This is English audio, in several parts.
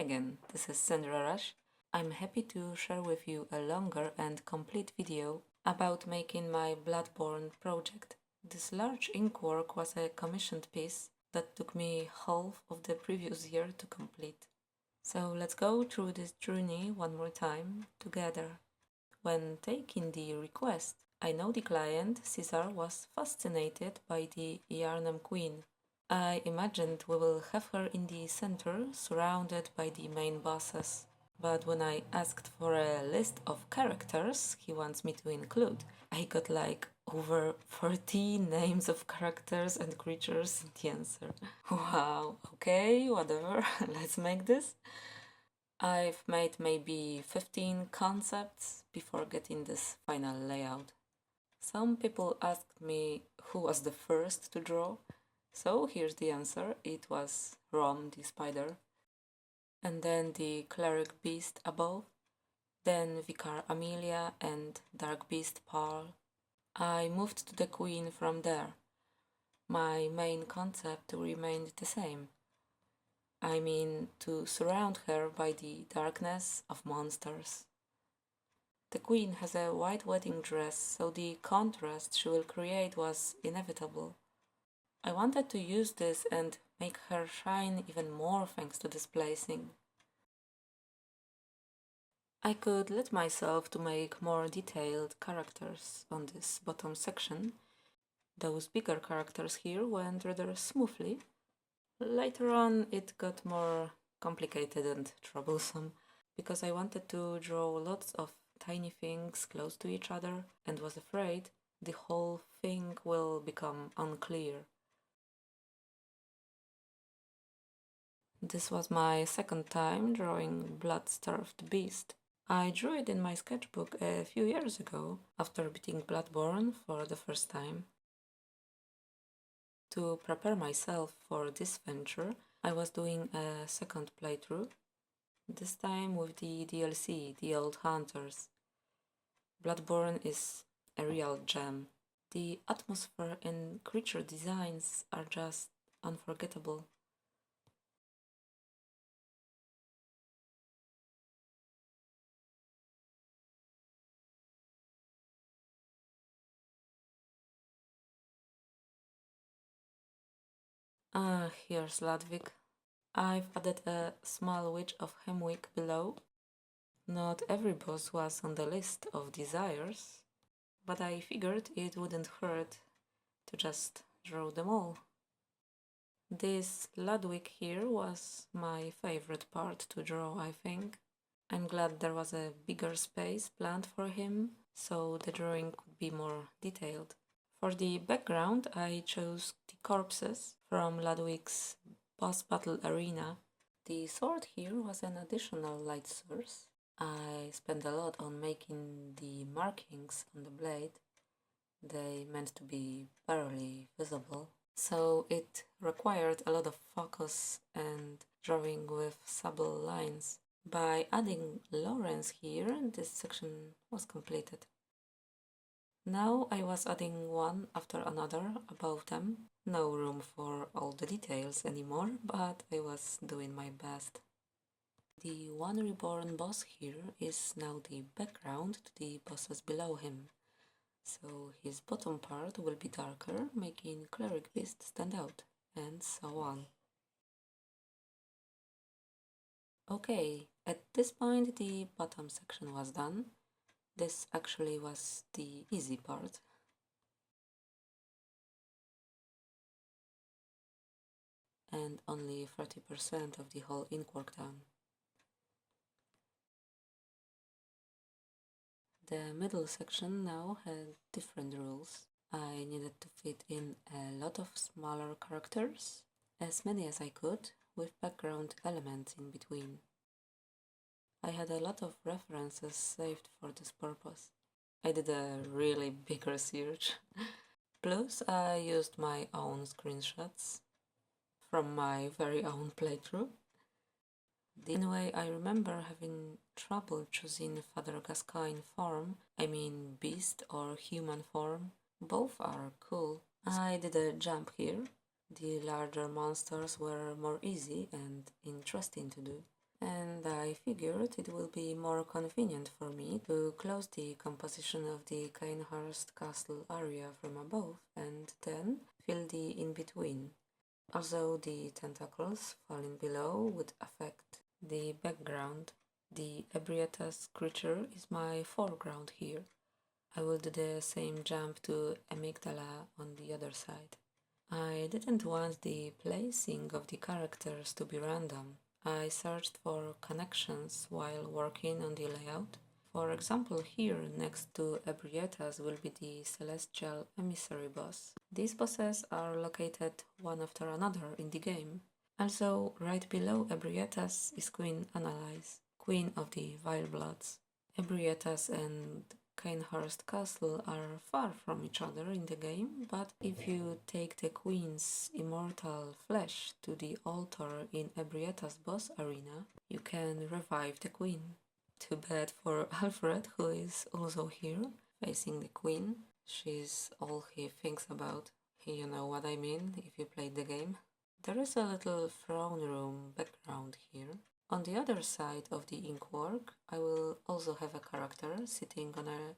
again, this is Sandra Rush. I'm happy to share with you a longer and complete video about making my Bloodborne project. This large ink work was a commissioned piece that took me half of the previous year to complete. So let's go through this journey one more time together. When taking the request, I know the client, Caesar, was fascinated by the Yharnam Queen. I imagined we will have her in the center, surrounded by the main bosses. But when I asked for a list of characters he wants me to include, I got like over 40 names of characters and creatures in the answer. Wow, okay, whatever, let's make this. I've made maybe 15 concepts before getting this final layout. Some people asked me who was the first to draw, so here's the answer. It was Rom the spider, and then the cleric beast above, then Vicar Amelia and dark beast Paul. I moved to the queen from there. My main concept remained the same. I mean, to surround her by the darkness of monsters. The queen has a white wedding dress, so the contrast she will create was inevitable. I wanted to use this and make her shine even more thanks to this placing. I could let myself to make more detailed characters on this bottom section. Those bigger characters here went rather smoothly. Later on it got more complicated and troublesome, because I wanted to draw lots of tiny things close to each other and was afraid the whole thing will become unclear. This was my second time drawing Blood-Starved Beast. I drew it in my sketchbook a few years ago, after beating Bloodborne for the first time. To prepare myself for this venture, I was doing a second playthrough, this time with the DLC, The Old Hunters. Bloodborne is a real gem. The atmosphere and creature designs are just unforgettable. Here's Ludwig. I've added a small witch of Hemwick below. Not every boss was on the list of desires, but I figured it wouldn't hurt to just draw them all. This Ludwig here was my favorite part to draw, I think. I'm glad there was a bigger space planned for him, so the drawing could be more detailed. For the background, I chose the corpses from Ludwig's boss battle arena. The sword here was an additional light source. I spent a lot on making the markings on the blade. They meant to be barely visible, so it required a lot of focus and drawing with subtle lines. By adding Lawrence here, this section was completed. Now I was adding one after another above them. No room for all the details anymore, but I was doing my best. The one reborn boss here is now the background to the bosses below him, so his bottom part will be darker, making Cleric Beast stand out, and so on. Okay, at this point the bottom section was done. This actually was the easy part. And only 30% of the whole ink work done. The middle section now had different rules. I needed to fit in a lot of smaller characters, as many as I could, with background elements in between. I had a lot of references saved for this purpose. I did a really big research. Plus, I used my own screenshots from my very own playthrough. Anyway, I remember having trouble choosing Father Gascoigne form, I mean beast or human form. Both are cool. I did a jump here. The larger monsters were more easy and interesting to do. and I figured it will be more convenient for me to close the composition of the Cainhurst Castle area from above and then fill the in-between. Although the tentacles falling below would affect the background, the ebriatas creature is my foreground here. I will do the same jump to amygdala on the other side. I didn't want the placing of the characters to be random. I searched for connections while working on the layout. For example, here next to Ebrietas will be the Celestial Emissary boss. These bosses are located one after another in the game. Also, right below Ebrietas is Queen Annalise, Queen of the Vile Bloods. Ebrietas and Cainhurst Castle are far from each other in the game, but if you take the Queen's immortal flesh to the altar in Ebrietas boss arena, you can revive the Queen. Too bad for Alfred, who is also here, facing the Queen. She's all he thinks about. You know what I mean, if you played the game. There is a little throne room background here. On the other side of the inkwork, I will also have a character sitting on a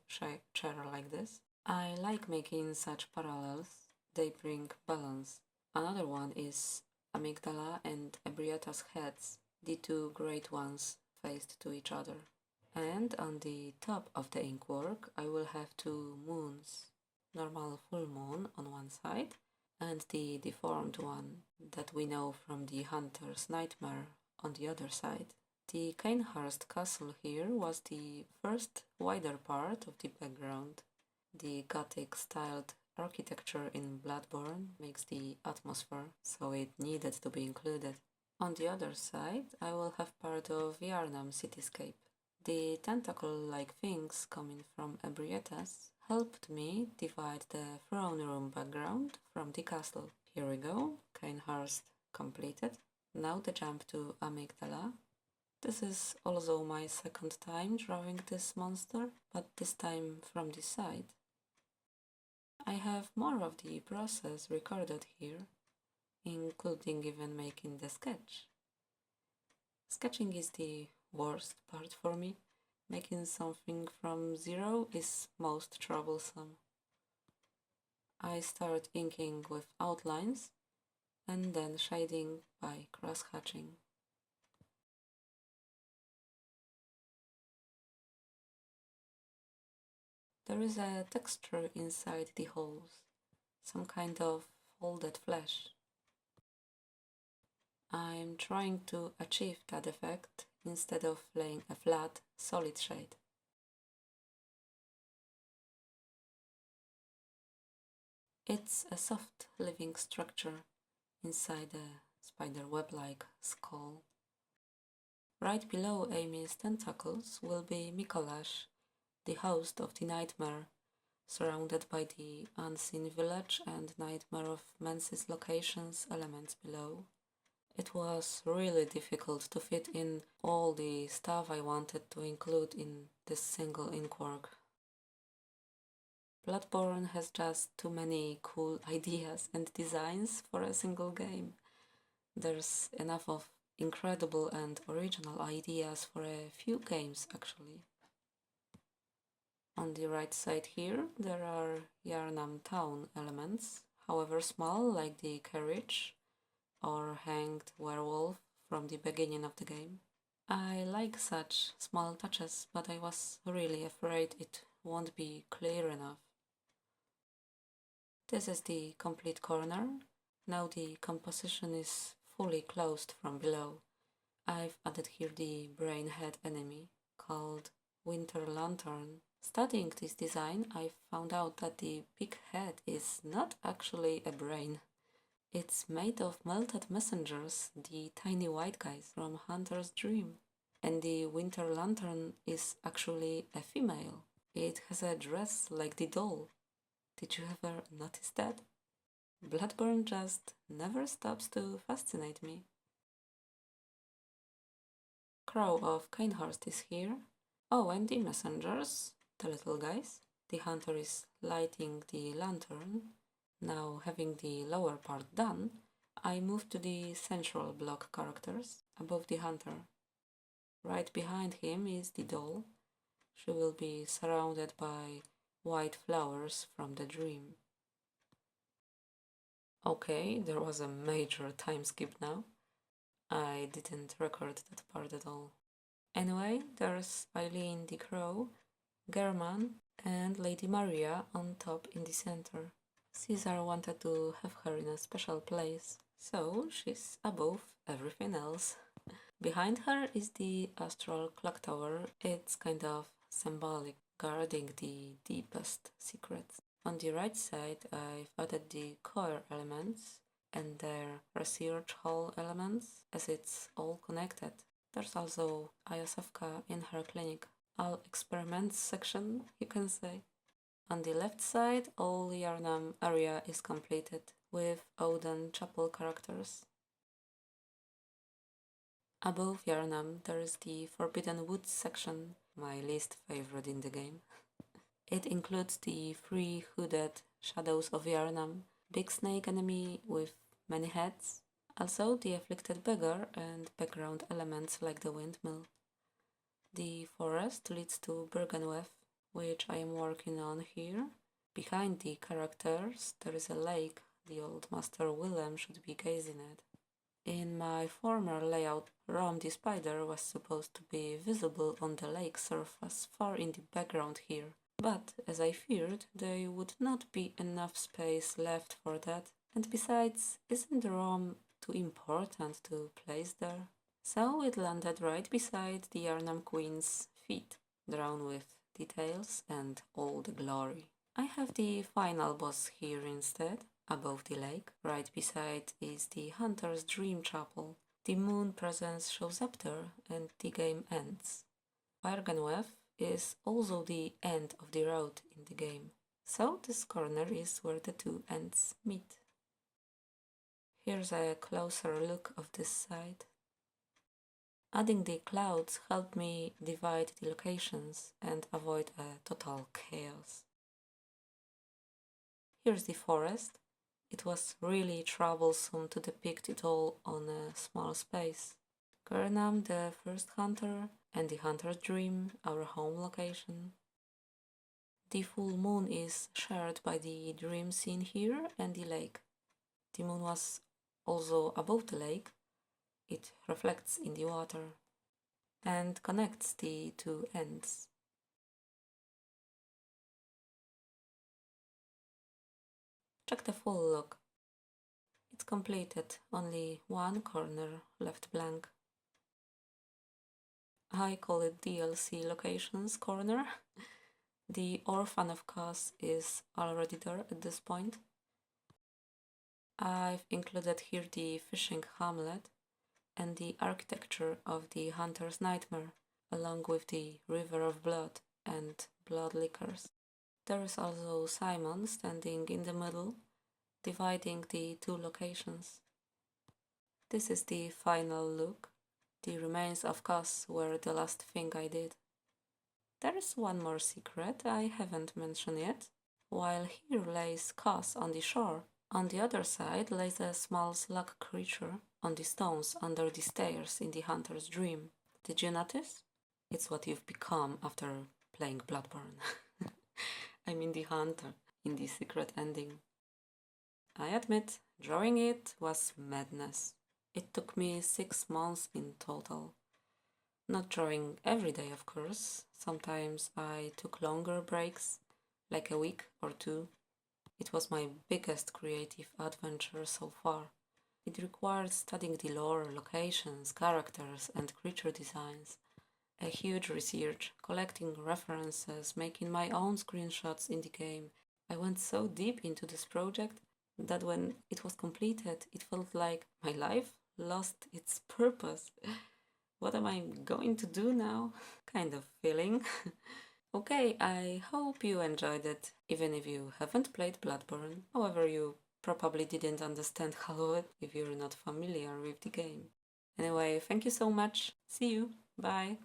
chair like this. I like making such parallels, they bring balance. Another one is Amygdala and Ebrieta's heads, the two great ones faced to each other. And on the top of the inkwork, I will have two moons, normal full moon on one side, and the deformed one that we know from the Hunter's Nightmare on the other side. The Cainhurst Castle here was the first wider part of the background. The Gothic-styled architecture in Bloodborne makes the atmosphere, so it needed to be included. On the other side, I will have part of Yarnam cityscape. The tentacle-like things coming from Ebrietas helped me divide the throne room background from the castle. Here we go, Cainhurst completed. Now the jump to Amygdala. This is also my second time drawing this monster, but this time from this side. I have more of the process recorded here, including even making the sketch. Sketching is the worst part for me. Making something from zero is most troublesome. I start inking with outlines and then shading by cross-hatching. There is a texture inside the holes, some kind of folded flesh. I'm trying to achieve that effect instead of laying a flat, solid shade. It's a soft living structure inside a spider web-like skull. Right below Amy's tentacles will be Mikolash, the host of the nightmare, surrounded by the unseen village and Nightmare of Mensis locations elements below. It was really difficult to fit in all the stuff I wanted to include in this single inkwork. Bloodborne has just too many cool ideas and designs for a single game. There's enough of incredible and original ideas for a few games, actually. On the right side here, there are Yarnam town elements, however small, like the carriage or hanged werewolf from the beginning of the game. I like such small touches, but I was really afraid it won't be clear enough. This is the complete corner. Now the composition is fully closed from below. I've added here the brain head enemy, called Winter Lantern. Studying this design, I found out that the big head is not actually a brain. It's made of melted messengers, the tiny white guys from Hunter's Dream. And the Winter Lantern is actually a female. It has a dress like the doll. Did you ever notice that? Bloodborne just never stops to fascinate me. Crow of Cainhurst is here. Oh, and the messengers, the little guys. The hunter is lighting the lantern. Now, having the lower part done, I move to the central block characters above the hunter. Right behind him is the doll. She will be surrounded by white flowers from the dream. Okay, there was a major time skip now. I didn't record that part at all. Anyway, there's Eileen the Crow, German, and Lady Maria on top in the center. Caesar wanted to have her in a special place, so she's above everything else. Behind her is the astral clock tower. It's kind of symbolic, guarding the deepest secrets. On the right side, I've added the core elements and their research hall elements, as it's all connected. There's also Ayasovka in her clinic. All experiments section, you can say. On the left side, all Yarnam area is completed with Odin chapel characters. Above Yarnam, there is the Forbidden Woods section, my least favorite in the game. It includes the 3 hooded shadows of Yarnam, big snake enemy with many heads, also the afflicted beggar and background elements like the windmill. The forest leads to Bergenwef, which I am working on here. Behind the characters, there is a lake the old Master Willem should be gazing at. In my former layout, Rom the spider was supposed to be visible on the lake surface far in the background here, but as I feared, there would not be enough space left for that, and besides, isn't Rom too important to place there? So it landed right beside the Yarnam Queen's feet, drawn with details and all the glory. I have the final boss here instead. Above the lake, right beside, is the Hunter's Dream Chapel. The moon presence shows up there and the game ends. Bergenwef is also the end of the road in the game, so this corner is where the two ends meet. Here's a closer look of this side. Adding the clouds helped me divide the locations and avoid a total chaos. Here's the forest. It was really troublesome to depict it all on a small space. Gernam, the first hunter, and the hunter's dream, our home location. The full moon is shared by the dream scene here and the lake. The moon was also above the lake. It reflects in the water and connects the two ends. Check the full look. It's completed, only one corner left blank. I call it DLC locations corner. The orphan of Kos is already there at this point. I've included here the fishing hamlet and the architecture of the hunter's nightmare, along with the river of blood and blood liquors. There is also Simon standing in the middle, dividing the two locations. This is the final look. The remains of Kos were the last thing I did. There is one more secret I haven't mentioned yet. While here lays Kos on the shore, on the other side lays a small slug creature on the stones under the stairs in the hunter's dream. Did you notice? It's what you've become after playing Bloodborne. I mean the hunter in the secret ending. I admit, drawing it was madness. It took me 6 months in total. Not drawing every day, of course. Sometimes I took longer breaks, like a week or 2. It was my biggest creative adventure so far. It required studying the lore, locations, characters, and creature designs. A huge research, collecting references, making my own screenshots in the game. I went so deep into this project that when it was completed, it felt like my life lost its purpose. What am I going to do now? Kind of feeling. Okay, I hope you enjoyed it, even if you haven't played Bloodborne. However, you probably didn't understand half of it if you're not familiar with the game. Anyway, thank you so much. See you. Bye.